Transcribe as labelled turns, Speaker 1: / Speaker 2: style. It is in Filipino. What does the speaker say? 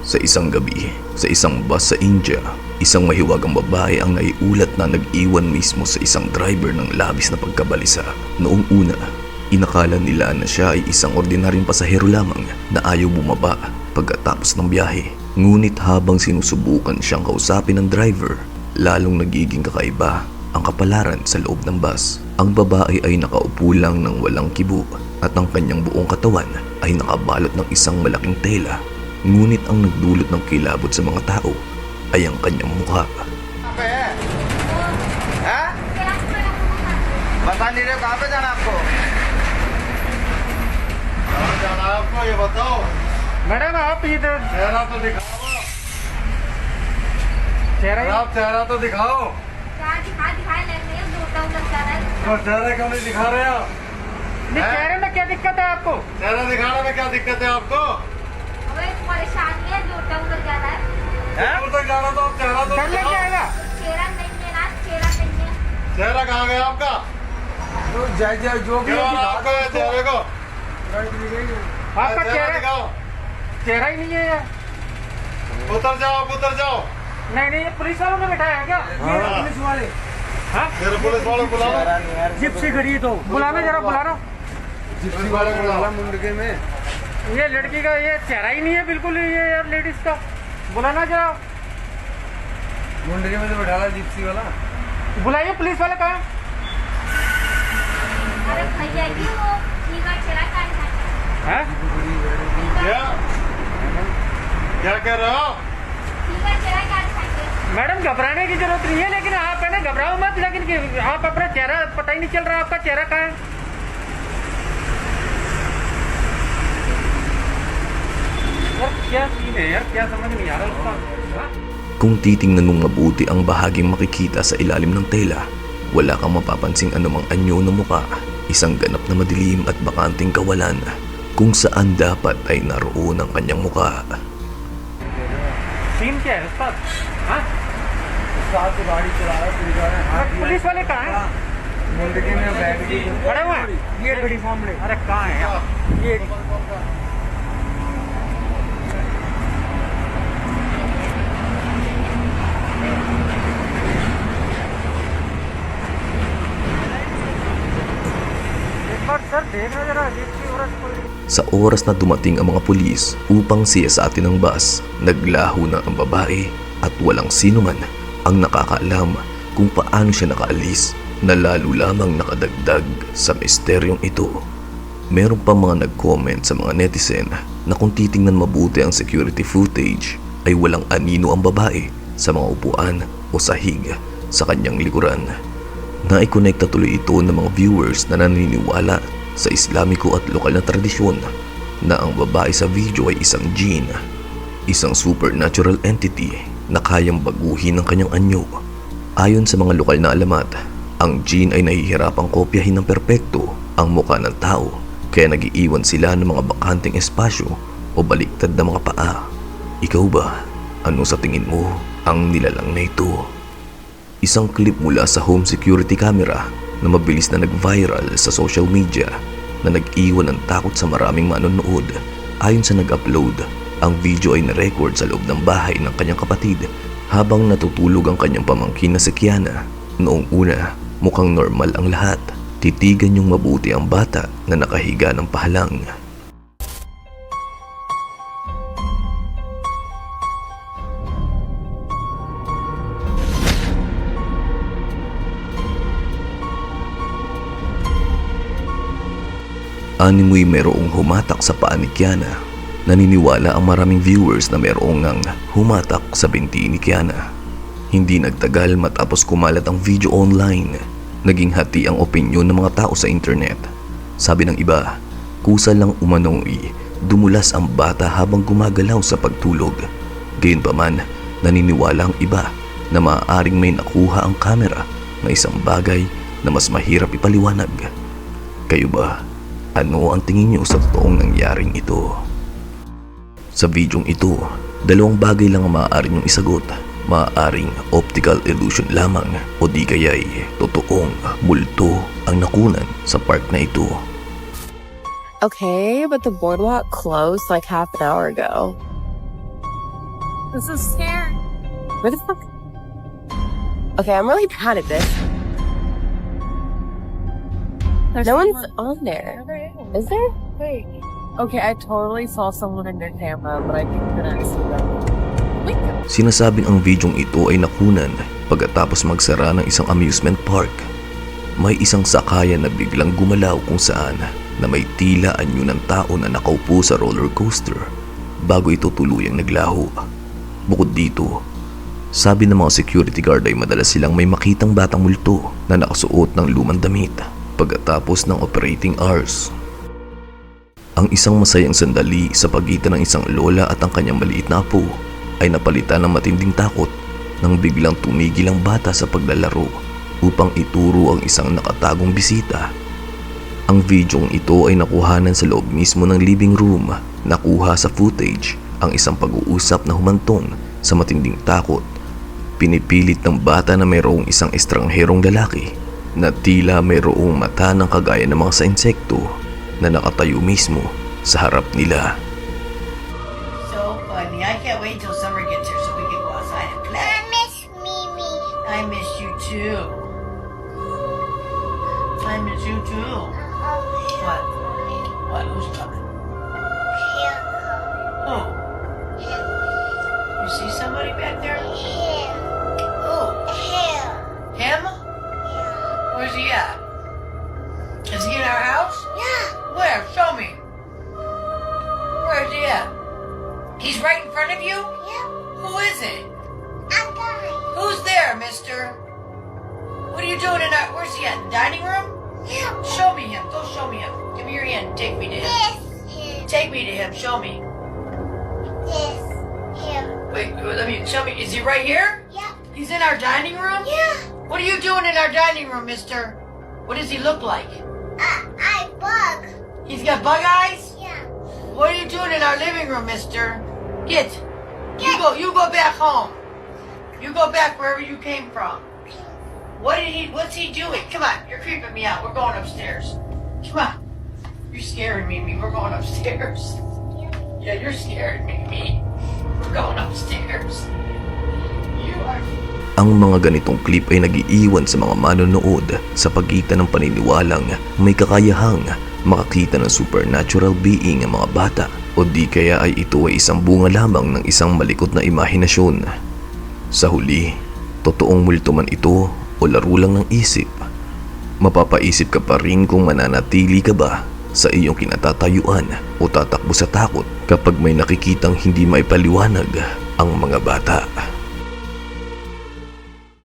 Speaker 1: Sa isang gabi, sa isang bus sa India, isang mahiwagang babae ang naiulat na nag-iwan mismo sa isang driver ng labis na pagkabalisa. Noong una, inakala nila na siya ay isang ordinaryong pasahero lamang na ayaw bumaba pagkatapos ng biyahe. Ngunit habang sinusubukan siyang kausapin ng driver, lalong nagiging kakaiba ang kapalaran sa loob ng bus. Ang babae ay nakaupo lang ng walang kibo at ang kanyang buong katawan ay nakabalot ng isang malaking tela. Ngunit ang nagdulot ng kilabot sa mga tao ay ang kanyang mukha.
Speaker 2: बता नहीं रहे कहाँ पे जाना आपको? कहाँ जाना है आपको ये बताओ।
Speaker 3: मैडम आप इधर
Speaker 2: चेहरा तो दिखाओ। आप चेहरा तो दिखाओ।
Speaker 4: दिखाए लेने दूरता उधर जा रहा है।
Speaker 2: तो चेहरा क्यों नहीं दिखा रहे आप?
Speaker 3: नहीं, चेहरे में क्या दिक्कत है आपको?
Speaker 2: चेहरा दिखाने में क्या दिक्कत है आपको?
Speaker 4: हमें परेशानी है दूरता उधर जा रहा है।
Speaker 2: दूर तक जाना तो आप चेहरा तो
Speaker 3: कर ले
Speaker 2: दिखाओ।
Speaker 3: क्या आएगा?
Speaker 4: चेहरा नहीं है ना, चेहरा नहीं है।
Speaker 2: चेहरा कहाँ गया आपका?
Speaker 3: तो जय जय जो भी
Speaker 2: क्यों आपका चेहरे को?
Speaker 3: आपका
Speaker 2: चेहरा
Speaker 3: चेहरा
Speaker 2: दिखाओ।
Speaker 3: चेहरा ही नहीं है यार।
Speaker 2: उतर जाओ आप उतर जाओ।
Speaker 3: नहीं नहीं, ये पुलिस वालों ने बैठाया है क्या? ये
Speaker 2: हाँ।
Speaker 3: पुलिस वाले। हाँ?
Speaker 2: मेरे पुलिस वालों को बुलाओ।
Speaker 3: जिप्सी खड़ी है तो बुलाना जरा, बुलाना।
Speaker 2: पुलिस वालों को बुलाओ।
Speaker 5: मुंडके में
Speaker 3: ये लड़की का ये चेहरा ही नहीं है बिल्कुल, ये यार लेडीज का। बुलाना जरा,
Speaker 5: मुंडके में तो बैठा है जिप्सी वाला।
Speaker 3: बुलाइए पुलिस वाले कहाँ?
Speaker 4: अरे भैया जी वो नीला चेहरा का है।
Speaker 3: हैं?
Speaker 2: क्या क्या कह रहे हो?
Speaker 4: नीला चेहरा का है।
Speaker 3: मैडम घबराने की जरूरत नहीं है, लेकिन आप है ना घबराओ मत, लेकिन आप अपना चेहरा पता ही नहीं चल रहा, आपका चेहरा कहाँ है? यार क्या सीन है यार, क्या समझ नहीं आ रहा उसका। हाँ?
Speaker 1: Kung titingnan mong mabuti ang bahaging makikita sa ilalim ng tela, wala kang mapapansing anumang anyo ng muka, isang ganap na madilim at bakanting kawalan kung saan dapat ay naroon ang kanyang muka.
Speaker 3: Scene क्या है उसका? हाँ?
Speaker 5: साथ से गाड़ी चला रहा है, पुलिस वाले हाथ दिया।
Speaker 3: पुलिस वाले कहाँ हैं?
Speaker 5: मुंडके में बैठ के
Speaker 3: खड़े हुए हैं?
Speaker 5: ये खड़ी सामने।
Speaker 3: अरे कहाँ है यार? ये एक बार सर देखना जरा, जिसकी औरत कोई
Speaker 1: Sa oras na dumating ang mga pulis upang siyasatin ang bus, naglaho na ang babae at walang sino man ang nakakaalam kung paano siya nakaalis na lalo lamang nakadagdag sa misteryong ito. Meron pa mga nag-comment sa mga netizen na kung titingnan mabuti ang security footage ay walang anino ang babae sa mga upuan o sahig sa kanyang likuran. Naikonekta tuloy ito ng mga viewers na naniniwala sa Islamiko at lokal na tradisyon na ang babae sa video ay isang jinn, isang supernatural entity na kayang baguhin ang kanyang anyo. Ayon sa mga lokal na alamat, ang jinn ay nahihirapang kopyahin ng perpekto ang mukha ng tao, kaya nag-iiwan sila ng mga bakanting espasyo o baliktad na mga paa. Ikaw ba? Ano sa tingin mo ang nilalang na ito? Isang clip mula sa home security camera na mabilis na nag-viral sa social media na nag-iwan ng takot sa maraming manonood. Ayon sa nag-upload, ang video ay na-record sa loob ng bahay ng kanyang kapatid habang natutulog ang kanyang pamangkin na si Kiana. Noong una, mukhang normal ang lahat. Titigan niyong mabuti ang bata na nakahiga ng pahalang. Animoy merong humatak sa paa ni Kiana. Naniniwala ang maraming viewers na merong ngang humatak sa binti ni Kiana. Hindi nagtagal matapos kumalat ang video online, naging hati ang opinyon ng mga tao sa internet. Sabi ng iba, kusa lang umanong dumulas ang bata habang gumagalaw sa pagtulog. Gayunpaman, naniniwala ang iba na maaaring may nakuha ang kamera na isang bagay na mas mahirap ipaliwanag. Kayo ba? Ano ang tingin niyo sa totoong nangyaring ito? Sa videong ito, dalawang bagay lang ang maaari niyong isagot. Maaaring optical illusion lamang o di kaya'y totoong multo ang nakunan sa park na ito.
Speaker 6: Okay, but the boardwalk closed like half an hour ago. This is scary. Where the fuck? Okay, I'm really bad at this. No one's on there. Is there?
Speaker 7: Wait. Okay, I totally saw someone in their camera, but I couldn't see them.
Speaker 1: Sinasabing ang videong ito ay nakunan pagkatapos magsara ng isang amusement park. May isang sakayan na biglang gumalaw kung saan na may tila anyo ng tao na nakaupo sa roller coaster bago ito tuluyang naglaho. Bukod dito, sabi ng mga security guard ay madalas silang may makitang batang multo na nakasuot ng lumang damit pagkatapos ng operating hours. Ang isang masayang sandali sa pagitan ng isang lola at ang kanyang maliit na apo ay napalitan ng matinding takot nang biglang tumigil ang bata sa paglalaro upang ituro ang isang nakatagong bisita. Ang videong ito ay nakuhanan sa loob mismo ng living room. Nakuha sa footage ang isang pag-uusap na humantong sa matinding takot. Pinipilit ng bata na mayroong isang estrangherong lalaki na tila mayroong mata ng kagaya ng mga sa insekto na nakatayo mismo sa harap nila.
Speaker 8: So funny. I can't wait till summer gets here so we can go outside and play.
Speaker 4: I miss Mimi.
Speaker 8: I miss you too. I miss you too. What? What? Who's coming? Who? You see somebody back there? Who? Him? Where's he at? Is he in our house? Where? Show me. Where's he at? He's right in front of you? Who is it? Who's there, mister? What are you doing in our... Where's he at? Dining room? Show me him. Go show me him. Give me your hand. Take me to him. Take me to him. Show me. Wait, let me... Show me. Is he right here? He's in our dining room? What are you doing in our dining room, mister? What does he look like? He's got bug eyes? What are you doing in our living room, mister? Get. You go back home. You go back wherever you came from. What's he doing? Come on, you're creeping me out. We're going upstairs. Come on. You're scaring me, Me. We're going upstairs. Yeah, you're scaring me. We're going upstairs. You are...
Speaker 1: Ang mga ganitong clip ay nag-iiwan sa mga manonood sa pagitan ng paniniwalang may kakayahang makakita ng supernatural being ang mga bata o di kaya ay ito ay isang bunga lamang ng isang malikot na imahinasyon. Sa huli, totoong multo man ito o laro lang ng isip, mapapaisip ka pa rin kung mananatili ka ba sa iyong kinatatayuan o tatakbo sa takot kapag may nakikitang hindi maipaliwanag ang mga bata.